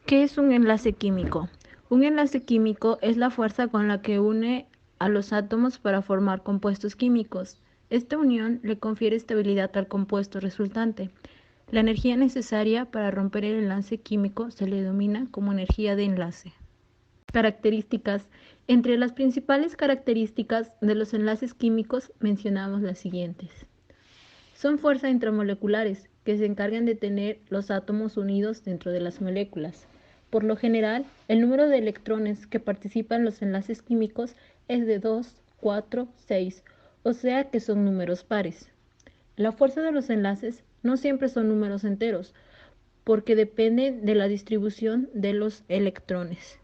¿Qué es un enlace químico? Un enlace químico es la fuerza con la que une a los átomos para formar compuestos químicos. Esta unión le confiere estabilidad al compuesto resultante. La energía necesaria para romper el enlace químico se le denomina como energía de enlace. Características. Entre las principales características de los enlaces químicos mencionamos las siguientes. Son fuerzas intramoleculares que se encargan de tener los átomos unidos dentro de las moléculas. Por lo general, el número de electrones que participan en los enlaces químicos es de 2, 4, 6, o sea que son números pares. La fuerza de los enlaces no siempre son números enteros, porque depende de la distribución de los electrones.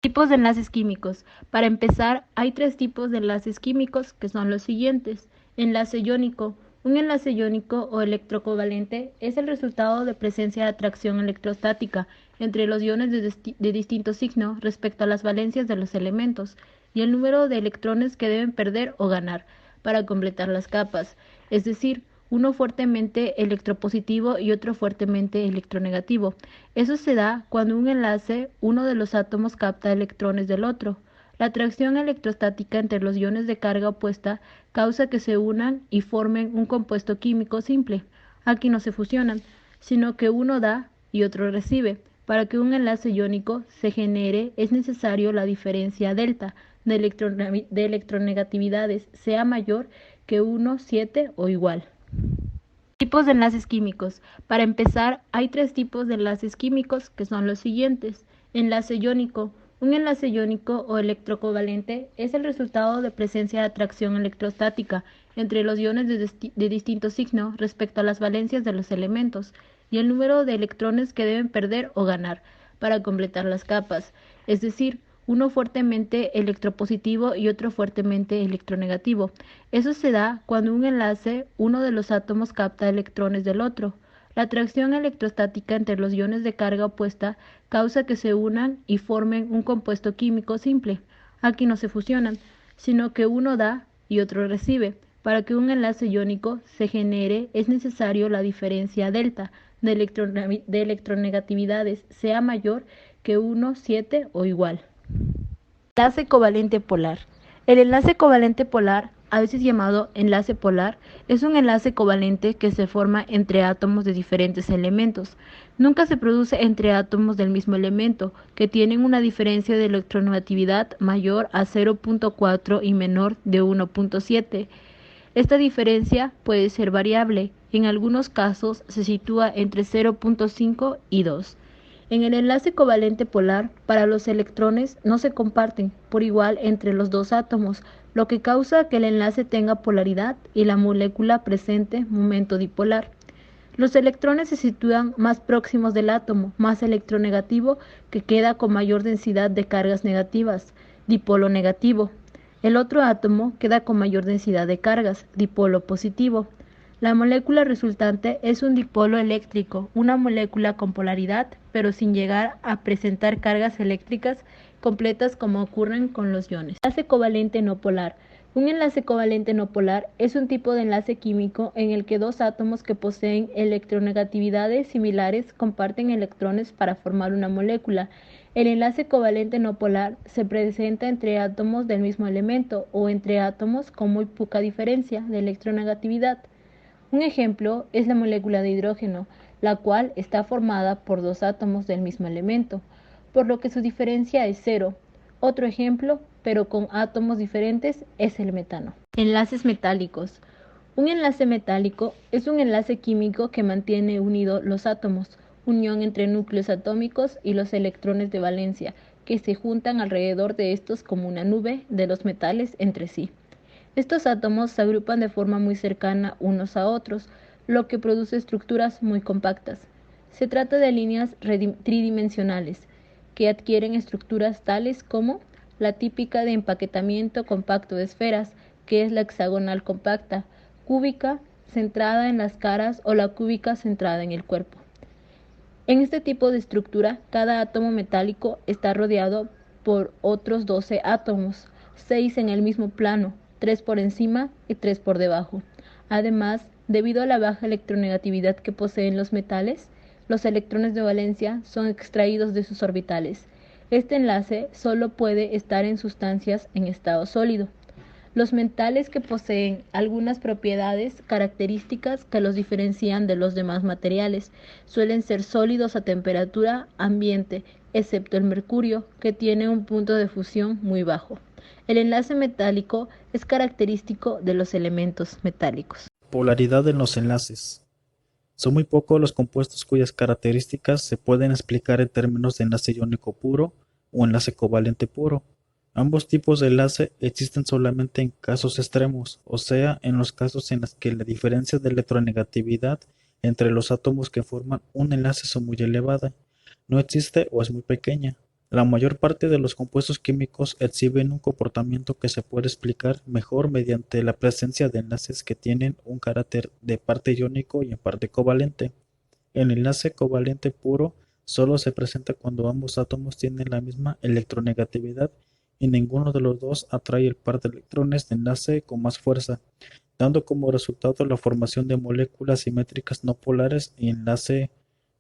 Tipos de enlaces químicos. Para empezar, hay 3 tipos de enlaces químicos que son los siguientes. Enlace iónico. Un enlace iónico o electrocovalente es el resultado de presencia de atracción electrostática entre los iones de distinto signo respecto a las valencias de los elementos y el número de electrones que deben perder o ganar para completar las capas, es decir, uno fuertemente electropositivo y otro fuertemente electronegativo. Eso se da cuando un enlace, uno de los átomos capta electrones del otro. La atracción electrostática entre los iones de carga opuesta causa que se unan y formen un compuesto químico simple. Aquí no se fusionan, sino que uno da y otro recibe. Para que un enlace iónico se genere es necesario la diferencia delta de electronegatividades sea mayor que 1, 7 o igual. Tipos de enlaces químicos. Para empezar, hay 3 tipos de enlaces químicos que son los siguientes. Enlace iónico. Un enlace iónico o electrocovalente es el resultado de presencia de atracción electrostática entre los iones de distinto signo respecto a las valencias de los elementos y el número de electrones que deben perder o ganar para completar las capas, es decir, uno fuertemente electropositivo y otro fuertemente electronegativo. Eso se da cuando un enlace, uno de los átomos capta electrones del otro. La atracción electrostática entre los iones de carga opuesta causa que se unan y formen un compuesto químico simple. Aquí no se fusionan, sino que uno da y otro recibe. Para que un enlace iónico se genere es necesario la diferencia delta de electronegatividades sea mayor que 1, 7 o igual. Enlace covalente polar. El enlace covalente polar, a veces llamado enlace polar, es un enlace covalente que se forma entre átomos de diferentes elementos. Nunca se produce entre átomos del mismo elemento, que tienen una diferencia de electronegatividad mayor a 0.4 y menor de 1.7. Esta diferencia puede ser variable. En algunos casos se sitúa entre 0.5 y 2. En el enlace covalente polar, para los electrones no se comparten por igual entre los dos átomos, lo que causa que el enlace tenga polaridad y la molécula presente momento dipolar. Los electrones se sitúan más próximos del átomo más electronegativo que queda con mayor densidad de cargas negativas, dipolo negativo. El otro átomo queda con mayor densidad de cargas, dipolo positivo. La molécula resultante es un dipolo eléctrico, una molécula con polaridad, pero sin llegar a presentar cargas eléctricas completas como ocurren con los iones. Enlace covalente no polar. Un enlace covalente no polar es un tipo de enlace químico en el que dos átomos que poseen electronegatividades similares comparten electrones para formar una molécula. El enlace covalente no polar se presenta entre átomos del mismo elemento o entre átomos con muy poca diferencia de electronegatividad. Un ejemplo es la molécula de hidrógeno, la cual está formada por dos átomos del mismo elemento, por lo que su diferencia es cero. Otro ejemplo, pero con átomos diferentes, es el metano. Enlaces metálicos. Un enlace metálico es un enlace químico que mantiene unidos los átomos, unión entre núcleos atómicos y los electrones de valencia, que se juntan alrededor de estos como una nube de los metales entre sí. Estos átomos se agrupan de forma muy cercana unos a otros, lo que produce estructuras muy compactas. Se trata de líneas tridimensionales, que adquieren estructuras tales como la típica de empaquetamiento compacto de esferas, que es la hexagonal compacta, cúbica centrada en las caras o la cúbica centrada en el cuerpo. En este tipo de estructura, cada átomo metálico está rodeado por otros 12 átomos, 6 en el mismo plano, 3 por encima y 3 por debajo. Además, debido a la baja electronegatividad que poseen los metales, Los electrones de valencia son extraídos de sus orbitales. Este enlace solo puede estar en sustancias en estado sólido. Los metales que poseen algunas propiedades características que los diferencian de los demás materiales suelen ser sólidos a temperatura ambiente, excepto el mercurio, que tiene un punto de fusión muy bajo. El enlace metálico es característico de los elementos metálicos. Polaridad en los enlaces. Son muy pocos los compuestos cuyas características se pueden explicar en términos de enlace iónico puro o enlace covalente puro. Ambos tipos de enlace existen solamente en casos extremos, o sea, en los casos en los que la diferencia de electronegatividad entre los átomos que forman un enlace son muy elevada, no existe o es muy pequeña. La mayor parte de los compuestos químicos exhiben un comportamiento que se puede explicar mejor mediante la presencia de enlaces que tienen un carácter de parte iónico y en parte covalente. El enlace covalente puro solo se presenta cuando ambos átomos tienen la misma electronegatividad y ninguno de los dos atrae el par de electrones de enlace con más fuerza, dando como resultado la formación de moléculas simétricas no polares y enlace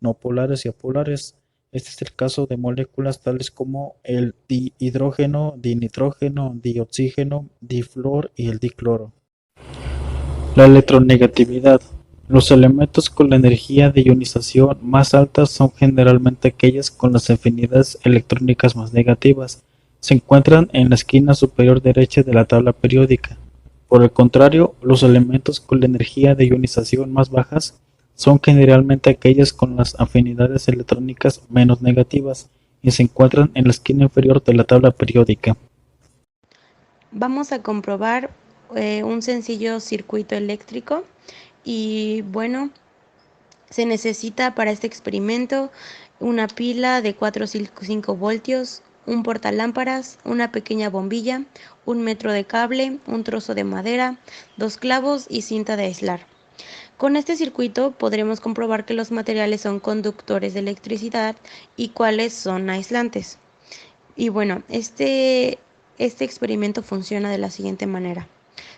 no polares y apolares. Este es el caso de moléculas tales como el dihidrógeno, dinitrógeno, dioxígeno, difluor y el dicloro. La electronegatividad. Los elementos con la energía de ionización más alta son generalmente aquellas con las afinidades electrónicas más negativas. Se encuentran en la esquina superior derecha de la tabla periódica. Por el contrario, los elementos con la energía de ionización más bajas son generalmente aquellas con las afinidades electrónicas menos negativas y se encuentran en la esquina inferior de la tabla periódica. Vamos a comprobar un sencillo circuito eléctrico y bueno, se necesita para este experimento una pila de 4,5 voltios, un portalámparas, una pequeña bombilla, 1 metro de cable, un trozo de madera, 2 clavos y cinta de aislar. Con este circuito podremos comprobar que los materiales son conductores de electricidad y cuáles son aislantes. Y bueno, este experimento funciona de la siguiente manera.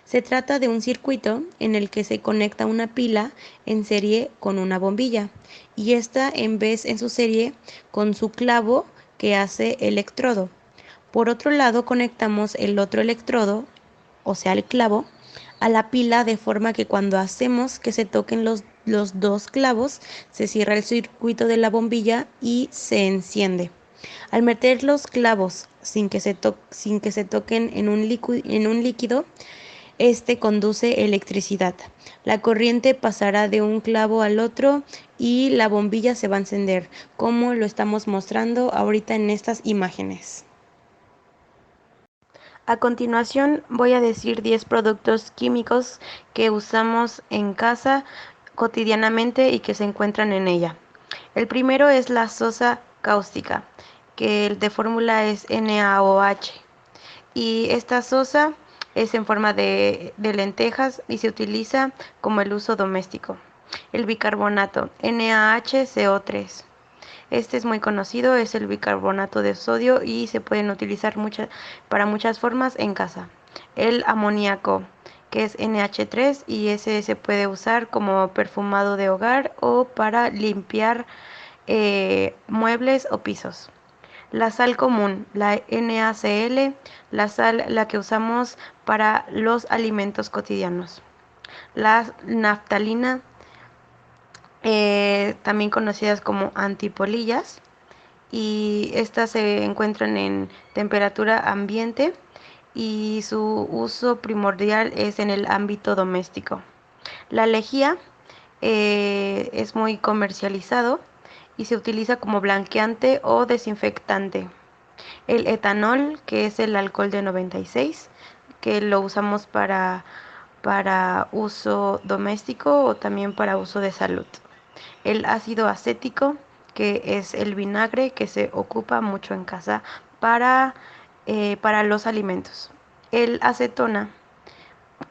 Se trata de un circuito en el que se conecta una pila en serie con una bombilla y esta en su serie con su clavo que hace electrodo. Por otro lado conectamos el otro electrodo, o sea el clavo, a la pila de forma que cuando hacemos que se toquen los dos clavos se cierra el circuito de la bombilla y se enciende. Al meter los clavos sin que se toquen en un líquido, este conduce electricidad. La corriente pasará de un clavo al otro y la bombilla se va a encender, como lo estamos mostrando ahorita en estas imágenes. A continuación voy a decir 10 productos químicos que usamos en casa cotidianamente y que se encuentran en ella. El primero es la sosa cáustica, que de fórmula es NaOH. Y esta sosa es en forma de lentejas y se utiliza como el uso doméstico. El bicarbonato, NaHCO3. Este es muy conocido, es el bicarbonato de sodio y se pueden utilizar para muchas formas en casa. El amoníaco, que es NH3 y ese se puede usar como perfumado de hogar o para limpiar muebles o pisos. La sal común, la NaCl, la que usamos para los alimentos cotidianos. La naftalina, también conocidas como antipolillas, y estas se encuentran en temperatura ambiente y su uso primordial es en el ámbito doméstico. La lejía es muy comercializado y se utiliza como blanqueante o desinfectante. El etanol, que es el alcohol de 96, que lo usamos para uso doméstico o también para uso de salud. El ácido acético, que es el vinagre que se ocupa mucho en casa para los alimentos. El acetona,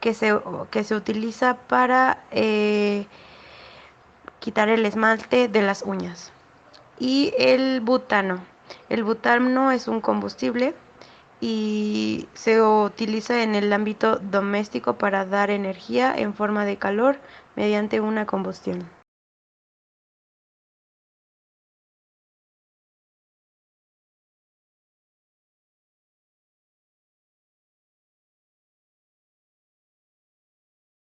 que se utiliza para quitar el esmalte de las uñas. Y el butano. El butano es un combustible y se utiliza en el ámbito doméstico para dar energía en forma de calor mediante una combustión.